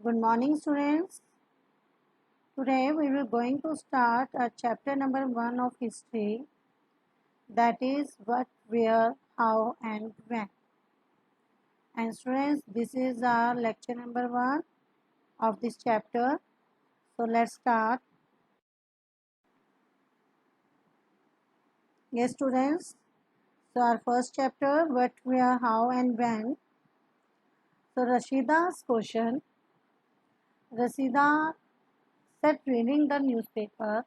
Good morning, students. Today we will going to start chapter number 1 of history, that is what, where, how and when. And students, this is our lecture number 1 of this chapter. So let's start. Yes, students. So our first chapter, what, where, how and when. So Rashida's question. Rashida sat reading the newspaper.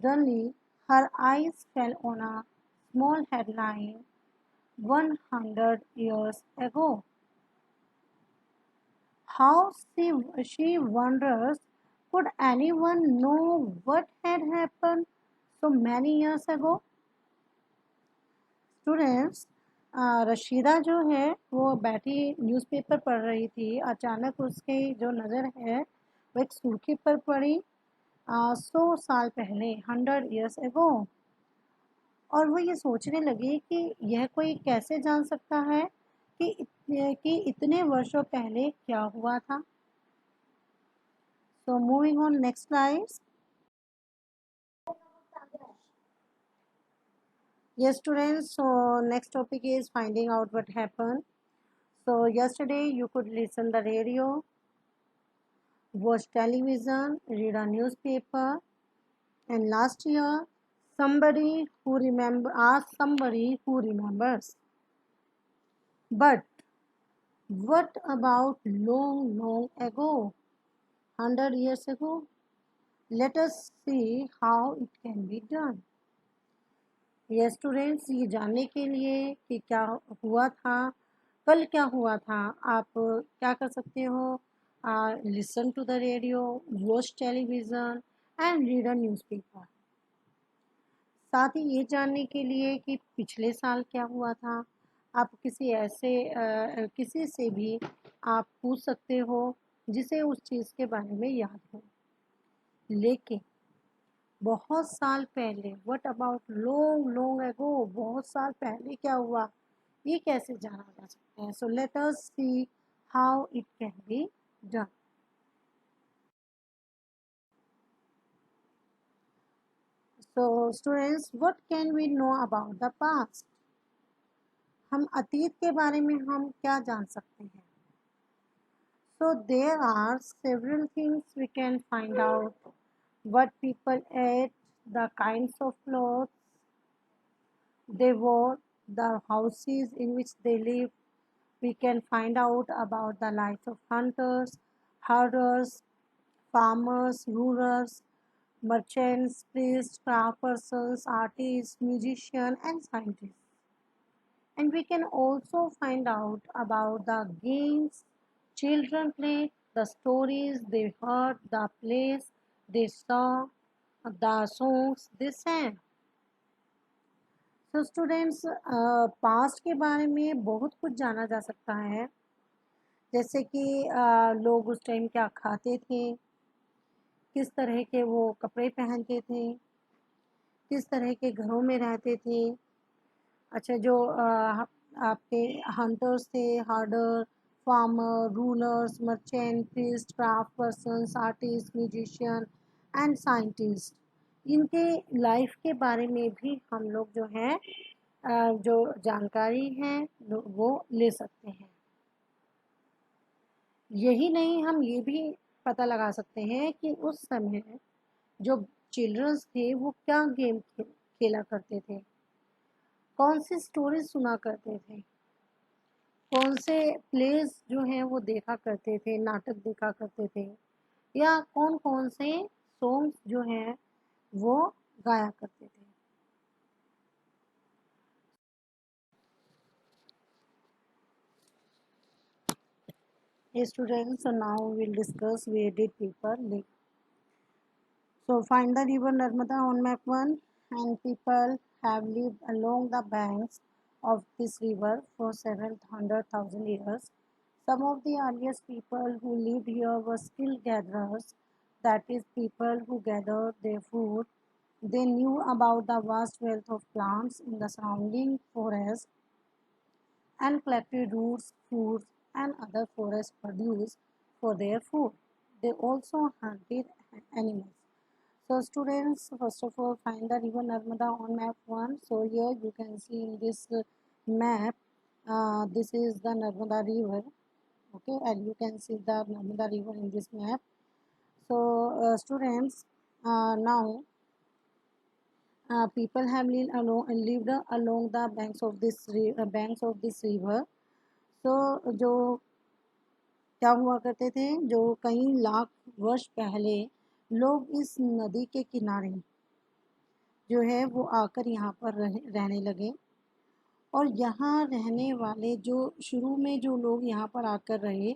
Suddenly, her eyes fell on a small headline, 100 years ago. How she wonders, could anyone know what had happened so many years ago? Students, Rashida जो है वो बैठी newspaper पढ़ रही थी। अचानक उसकी जो नज़र है वो एक सुर्खी पर पड़ी, 100 साल पहले, 100 years ago। और वो ये सोचने लगी कि यह कोई कैसे जान सकता है कि इतने वर्षों पहले क्या हुआ था। So moving on, next slides. Yes, students. So next topic is finding out what happened. So yesterday you could listen the radio, watch television, read a newspaper, and last year somebody who asked somebody who remembers. But what about long ago, 100 years ago? Let us see how it can be done. ये students, ये जानने के लिए कि क्या हुआ था, कल क्या हुआ था, आप क्या कर सकते हो? Listen to the radio, watch television and read a newspaper. साथ ही ये जानने के लिए कि पिछले साल क्या हुआ था, आप किसी से भी आप पूछ सकते हो जिसे उस चीज़ के बारे में याद हो। लेकिन बहुत साल पहले, व्हाट अबाउट लॉन्ग एगो, बहुत साल पहले क्या हुआ, ये कैसे जाना जा सकता है? So let us see how it can be done. So students, what can we know about the past? हम अतीत के बारे में हम क्या जान सकते हैं? So there are several things we can find out, what people ate, the kinds of clothes they wore, the houses in which they lived. We can find out about the lives of hunters, herders, farmers, rulers, merchants, priests, craft persons, artists, musicians, and scientists. And we can also find out about the games children played, the stories they heard, the plays they saw, the songs they sang. तो students, past के बारे में बहुत कुछ जाना जा सकता है, जैसे कि लोग उस टाइम क्या खाते थे, किस तरह के वो कपड़े पहनते थे, किस तरह के घरों में रहते थे। अच्छा, जो आपके हंटर्स थे, harder, farmer, rulers, merchant, priest, craft persons, artist, musician and scientist, इनके लाइफ के बारे में भी हम लोग जो है जो जानकारी है वो ले सकते हैं। यही नहीं, हम ये भी पता लगा सकते हैं कि उस समय जो चिल्ड्रंस थे वो क्या गेम खेला करते थे, कौन सी स्टोरी सुना करते थे, कौन से प्लेस जो हैं वो देखा करते थे, नाटक देखा करते थे, या कौन कौन से सॉन्ग्स जो हैं वो गाया करते थे। Students, so now we will discuss where did people live. So find the river Narmada on map 1, and people have lived along the banks of this river for several hundred thousand years. Some of the earliest people who lived here were skill gatherers, that is, people who gathered their food. They knew about the vast wealth of plants in the surrounding forest and collected roots, fruits, and other forest produce for their food. They also hunted animals. So students, first of all, find the river Narmada on map 1. So here you can see in this map, this is the Narmada river. Okay, and you can see the Narmada river in this map. So students, now people have lived along the banks of this river. So जो क्या हुआ करते थे, जो कई लाख वर्ष पहले लोग इस नदी के किनारे जो है वो आकर यहाँ पर रहने लगे। और यहाँ रहने वाले जो शुरू में जो लोग यहाँ पर आकर रहे,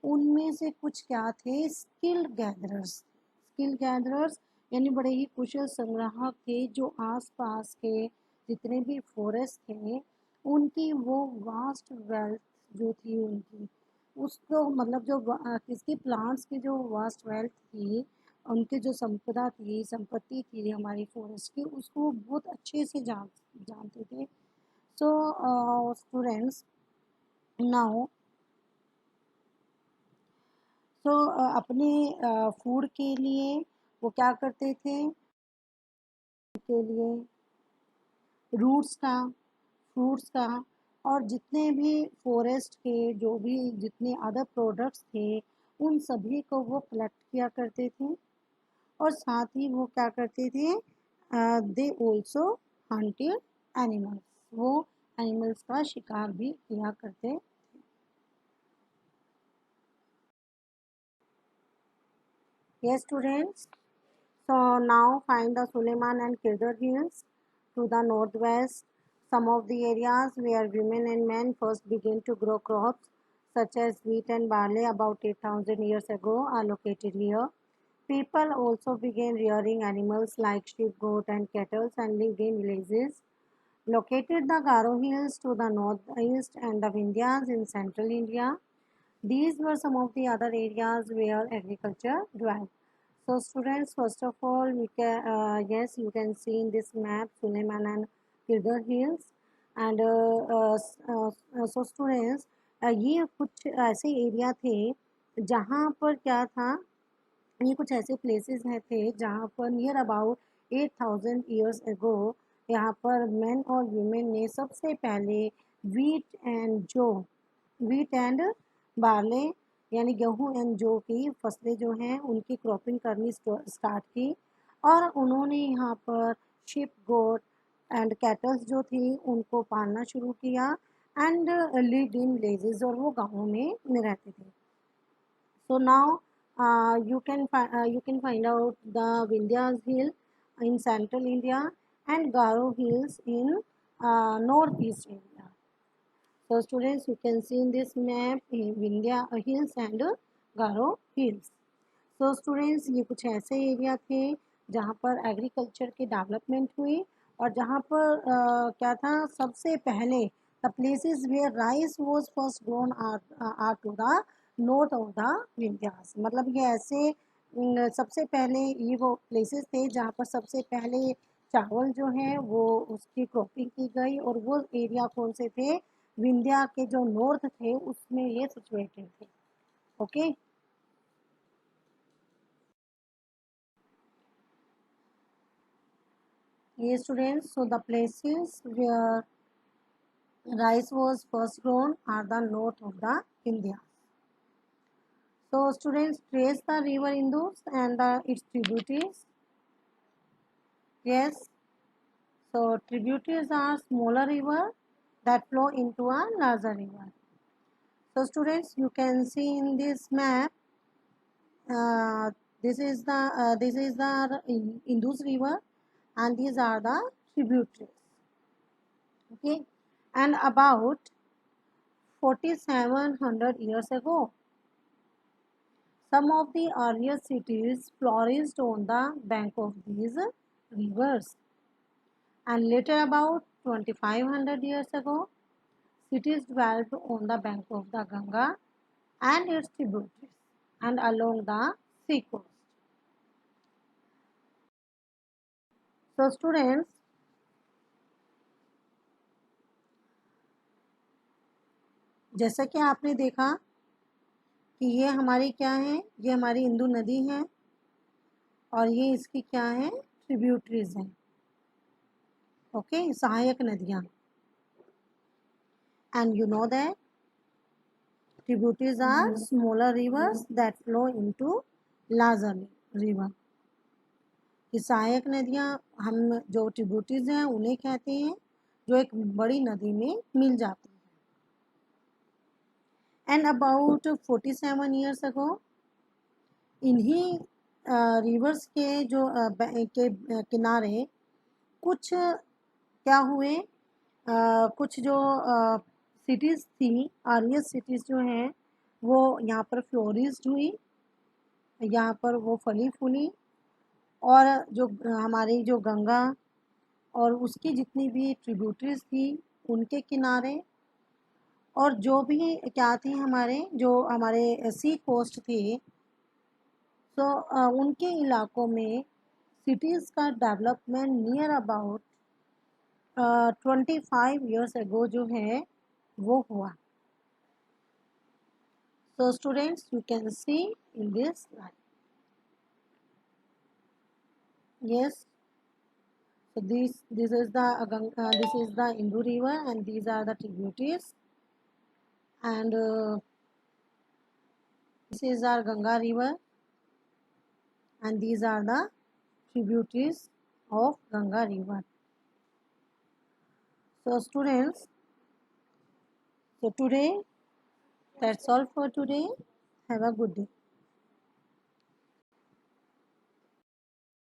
उनमें से कुछ क्या थे, स्किल गैदरर्स यानी बड़े ही कुशल संग्राहक थे, जो आसपास के जितने भी फॉरेस्ट थे उनकी वो वास्ट वेल्थ जो थी उनकी, उसको मतलब जो किसकी प्लांट्स की जो वास्ट वेल्थ थी, उनकी जो संपत्ति थी हमारी फॉरेस्ट की, उसको बहुत अच्छे से जानते थे। सो स्टूडेंट्स, नाउ तो अपने फूड के लिए वो क्या करते थे, के लिए रूट्स का, फ्रूट्स का, और जितने भी फॉरेस्ट के जो भी जितने अदर प्रोडक्ट्स थे उन सभी को वो कलेक्ट किया करते थे। और साथ ही वो क्या करते थे, दे ऑल्सो हंटेड एनिमल्स, वो एनिमल्स का शिकार भी किया करते। Yes, students. So now find the Suleiman and Kirdar hills to the northwest. Some of the areas where women and men first began to grow crops such as wheat and barley about 8,000 years ago are located here. People also began rearing animals like sheep, goat and cattle and lived in villages. Located the Garo hills to the northeast and the Vindhyas in central India. These were some of the other areas where agriculture dwelt. So students, first of all, we can yes, you can see in this map Suleiman and Kirdar hills, and so students, ये कुछ ऐसे area थे जहाँ पर क्या था, ये कुछ ऐसे प्लेसेस हैं थे जहाँ पर नियर अबाउट 8,000 ईयर्स एगो यहाँ पर मेन और वुमेन ने सबसे पहले वीट एंड बार्ले यानी गेहूं एंड जौ की फसलें जो हैं उनकी क्रॉपिंग करनी स्टार्ट की। और उन्होंने यहाँ पर शिप, गोट एंड कैटल्स जो थी उनको पालना शुरू किया एंड लिव्ड इन विलेजेस, और वो गाँवों में रहते थे। So now you can find out the Vindhyas hill in central India and Garo hills in northeast India. So students, you can see in this map Vindhya hills and Garo hills. So students, ये कुछ ऐसे area थे जहाँ पर agriculture की development हुई और जहाँ पर क्या था, सबसे पहले the places where rice was first grown are to the north of the Vindhyas. मतलब ये ऐसे सबसे पहले ये वो प्लेसेस थे जहाँ पर सबसे पहले चावल जो है वो उसकी क्रॉपिंग की गई, और वो एरिया कौन से थे, विंध्या के जो नॉर्थ थे उसमें ये सिचुएटेड थे। Okay Yes, students. So the places where rice was first grown are the north of the India. So students, trace the river Indus and its tributaries. Yes. So tributaries are smaller river that flow into a larger river. So students, you can see in this map. This is the Indus river, and these are the tributaries. Okay, and about 4,700 years ago, some of the earliest cities flourished on the bank of these rivers, and later about 2,500 years ago, cities developed on the bank of the Ganga and its tributaries and along the sea coast. So students, जैसा कि आपने देखा कि ये हमारी क्या है, ये हमारी इंदु नदी है और ये इसकी क्या है, ट्रिब्यूटरीज हैं। ओके, सहायक नदियाँ। And you know that tributaries are smaller rivers that flow into larger river। कि सहायक नदियाँ हम जो ट्रिब्यूटरीज हैं उन्हें कहते हैं जो एक बड़ी नदी में मिल जाती हैं। एंड अबाउट 47 years ago इन्हीं रिवर्स के जो के किनारे कुछ क्या हुए, कुछ जो सिटीज़ थी, आर्यस सिटीज़ जो हैं वो यहाँ पर फ्लोरिश्ड हुई, यहाँ पर वो फली फूली। और जो हमारी जो गंगा और उसकी जितनी भी ट्रिब्यूटरीज थी उनके किनारे और जो भी क्या थी हमारे सी कोस्ट थी, तो उनके इलाकों में सिटीज़ का development near about 25 years ago जो है वो हुआ। So students, you can see in this slide. Yes. So this is the Indu river and these are the tributaries, and this is our Ganga river and these are the tributaries of Ganga river. So students, so today that's all for today. Have a good day.